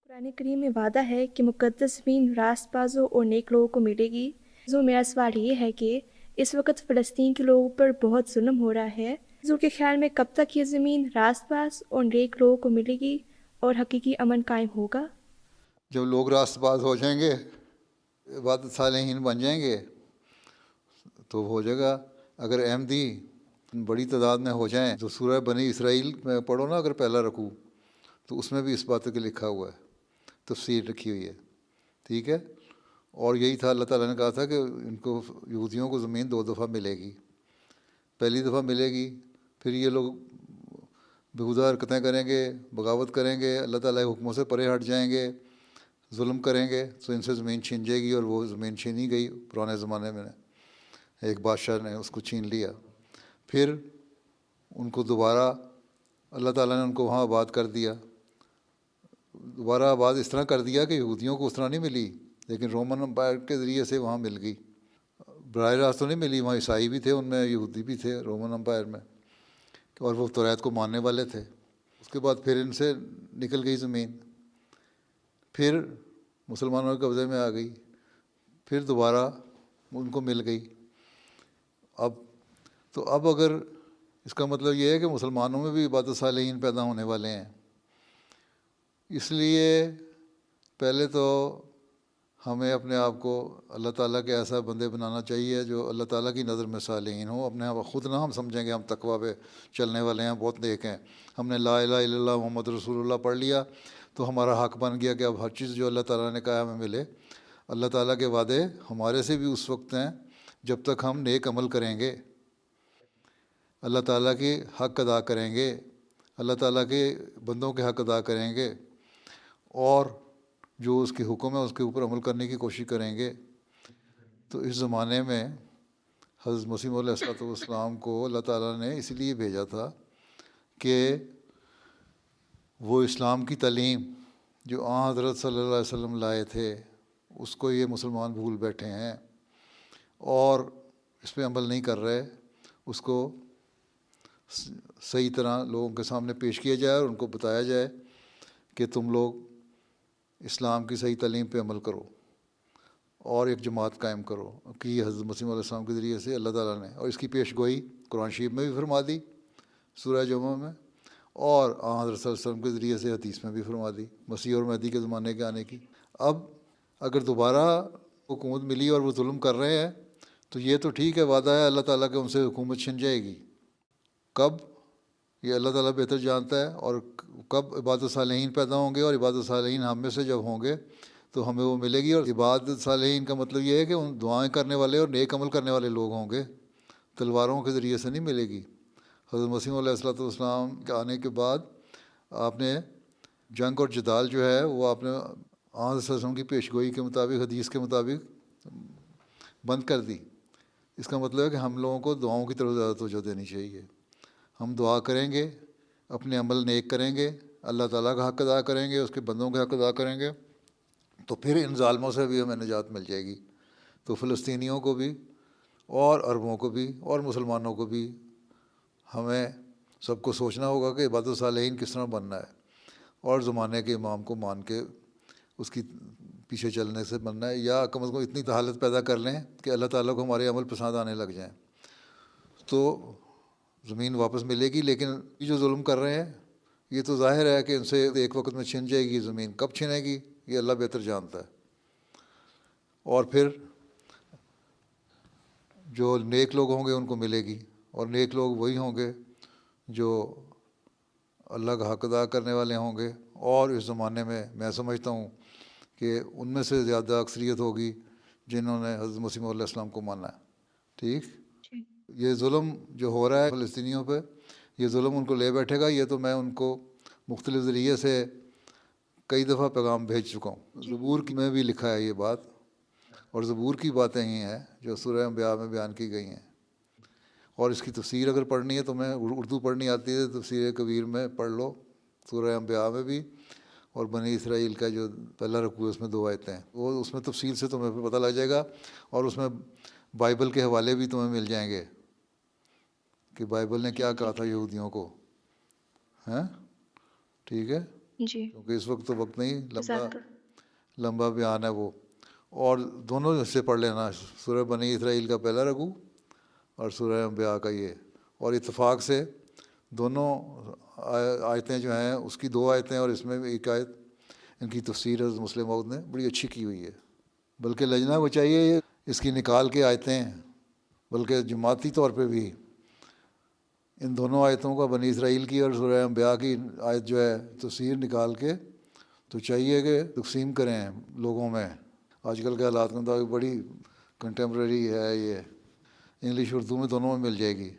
قرآن کریم میں وعدہ ہے کہ مقدس زمین راست بازوں اور نیک لوگوں کو ملے گی۔ تو میرا سوال یہ ہے کہ اس وقت فلسطین کے لوگوں پر بہت ظلم ہو رہا ہے۔ حضور کے خیال میں کب تک یہ زمین راست باز اور نیک لوگوں کو ملے گی اور حقیقی امن قائم ہوگا؟ جب لوگ راست باز ہو جائیں گے، عبادت صالحین بن جائیں گے تو ہو جائے گا۔ اگر احمدی بڑی تعداد میں ہو جائیں تو سورہ بنی اسرائیل میں پڑھو نا، اگر پہلا رکوع تو اس میں بھی اس بات کے لکھا ہوا ہے، تفسیر رکھی ہوئی ہے، ٹھیک ہے۔ اور یہی تھا، اللہ تعالیٰ نے کہا تھا کہ ان کو یہودیوں کو زمین 2 دفعہ ملے گی۔ پہلی دفعہ ملے گی، پھر یہ لوگ بیہودہ حرکتیں کریں گے، بغاوت کریں گے، اللہ تعالیٰ کے حکموں سے پرے ہٹ جائیں گے، ظلم کریں گے، تو ان سے زمین چھین جائے گی۔ اور وہ زمین چھینی گئی پرانے زمانے میں، ایک بادشاہ نے اس کو چھین لیا۔ پھر ان کو دوبارہ اللہ تعالیٰ نے ان کو وہاں آباد کر دیا۔ دوبارہ آباد اس طرح کر دیا کہ یہودیوں کو اس طرح نہیں ملی، لیکن رومن امپائر کے ذریعے سے وہاں مل گئی۔ براہ راست تو نہیں ملی، وہاں عیسائی بھی تھے، ان میں یہودی بھی تھے رومن امپائر میں، اور وہ توریت کو ماننے والے تھے۔ اس کے بعد پھر ان سے نکل گئی زمین، پھر مسلمانوں کے قبضے میں آ گئی، پھر دوبارہ ان کو مل گئی۔ اب اگر اس کا مطلب یہ ہے کہ مسلمانوں میں بھی عبادت صالحین پیدا ہونے والے ہیں، اس لیے پہلے تو ہمیں اپنے آپ کو اللہ تعالیٰ کے ایسا بندے بنانا چاہیے جو اللہ تعالیٰ کی نظر میں صالحین ہوں۔ اپنے آپ خود نہ ہم سمجھیں گے ہم تقویٰ پہ چلنے والے ہیں، بہت نیک ہیں، ہم نے لا الہ الا اللہ محمد رسول اللہ پڑھ لیا تو ہمارا حق بن گیا کہ اب ہر چیز جو اللہ تعالیٰ نے کہا ہمیں ملے۔ اللہ تعالیٰ کے وعدے ہمارے سے بھی اس وقت ہیں جب تک ہم نیک عمل کریں گے، اللہ تعالیٰ کے حق ادا کریں گے، اللہ تعالیٰ کے بندوں کے حق ادا کریں گے، اور جو اس کے حکم ہے اس کے اوپر عمل کرنے کی کوشش کریں گے۔ تو اس زمانے میں حضرت مسیح علیہ السلام کو اللہ تعالیٰ نے اس لیے بھیجا تھا کہ وہ اسلام کی تعلیم جو حضرت صلی اللہ علیہ وسلم لائے تھے اس کو یہ مسلمان بھول بیٹھے ہیں اور اس پہ عمل نہیں کر رہے۔ اس کو صحیح طرح لوگوں کے سامنے پیش کیا جائے اور ان کو بتایا جائے کہ تم لوگ اسلام کی صحیح تعلیم پہ عمل کرو اور ایک جماعت قائم کرو، کہ حضرت مسیح علیہ السلام کے ذریعے سے اللہ تعالیٰ نے، اور اس کی پیش گوئی قرآن شریف میں بھی فرما دی سورہ جمعہ میں، اور حضرت صلی اللہ علیہ وسلم کے ذریعے سے حدیث میں بھی فرما دی مسیح اور مہدی کے زمانے کے آنے کی۔ اب اگر دوبارہ حکومت ملی اور وہ ظلم کر رہے ہیں تو یہ تو ٹھیک ہے، وعدہ ہے اللہ تعالیٰ کہ ان سے حکومت چھن جائے گی۔ کب، یہ اللہ تعالیٰ بہتر جانتا ہے، اور کب عبادت صالحین پیدا ہوں گے، اور عبادت صالحین ہم میں سے جب ہوں گے تو ہمیں وہ ملے گی۔ اور عبادت صالحین کا مطلب یہ ہے کہ ان دعائیں کرنے والے اور نیک عمل کرنے والے لوگ ہوں گے، تلواروں کے ذریعے سے نہیں ملے گی۔ حضرت مسیح علیہ السلام کے آنے کے بعد آپ نے جنگ اور جدال جو ہے وہ آپ نے حضرت صلی اللہ علیہ وسلم کی پیش گوئی کے مطابق، حدیث کے مطابق بند کر دی۔ اس کا مطلب ہے کہ ہم لوگوں کو دعاؤں کی طرف زیادہ توجہ دینی چاہیے۔ ہم دعا کریں گے، اپنے عمل نیک کریں گے، اللہ تعالیٰ کا حق ادا کریں گے، اس کے بندوں کا حق ادا کریں گے، تو پھر ان ظالموں سے بھی ہمیں نجات مل جائے گی۔ تو فلسطینیوں کو بھی اور عربوں کو بھی اور مسلمانوں کو بھی ہمیں سب کو سوچنا ہوگا کہ عبادت صالحین کس طرح بننا ہے، اور زمانے کے امام کو مان کے اس کی پیچھے چلنے سے بننا ہے، یا کم از کم اتنی حالت پیدا کر لیں کہ اللہ تعالیٰ کو ہمارے عمل پسند آنے لگ جائیں، تو زمین واپس ملے گی۔ لیکن یہ جو ظلم کر رہے ہیں یہ تو ظاہر ہے کہ ان سے ایک وقت میں چھن جائے گی زمین، کب چھنے گی یہ اللہ بہتر جانتا ہے۔ اور پھر جو نیک لوگ ہوں گے ان کو ملے گی، اور نیک لوگ وہی ہوں گے جو اللہ کا حق ادا کرنے والے ہوں گے۔ اور اس زمانے میں سمجھتا ہوں کہ ان میں سے زیادہ اکثریت ہوگی جنہوں نے حضرت مسیح علیہ السلام کو مانا ہے۔ ٹھیک، یہ ظلم جو ہو رہا ہے فلسطینیوں پہ، یہ ظلم ان کو لے بیٹھے گا۔ یہ تو میں ان کو مختلف ذریعے سے کئی دفعہ پیغام بھیج چکا ہوں، زبور میں بھی لکھا ہے یہ بات، اور زبور کی باتیں ہی ہیں جو سورہ انبیاء میں بیان کی گئی ہیں۔ اور اس کی تفسیر اگر پڑھنی ہے تو میں اردو پڑھنی آتی ہے، تفسیر کبیر میں پڑھ لو، سورہ انبیاء میں بھی، اور بنی اسرائیل کا جو پہلا رکوع ہے اس میں 2 آیتیں ہیں، وہ اس میں تفصیل سے تمہیں پتہ لگ جائے گا، اور اس میں بائبل کے حوالے بھی تمہیں مل جائیں گے کہ بائبل نے کیا کہا تھا یہودیوں کو، ہیں؟ ٹھیک ہے۔ جی کیونکہ اس وقت تو وقت نہیں، ذات لمبا بیان ہے وہ، اور دونوں حصے پڑھ لینا، سورہ بنی اسرائیل کا پہلا رکوع اور سورہ انبیاء کا یہ، اور اتفاق سے دونوں آیتیں جو ہیں، اس کی 2 آیتیں اور اس میں بھی ایک آیت، ان کی تفسیر حضرت مسلم موعود نے بڑی اچھی کی ہوئی ہے، بلکہ لجنہ کو چاہیے یہ اس کی نکال کے آیتیں، بلکہ جماعتی طور پہ بھی ان دونوں آیتوں کا، بنی اسرائیل کی اور سورہ انبیاء کی آیت جو ہے تفسیر نکال کے تو چاہیے کہ تقسیم کریں لوگوں میں۔ آج کل کے حالات کے مطابق بڑی کنٹمپریری ہے یہ، انگلش اردو میں دونوں میں مل جائے گی۔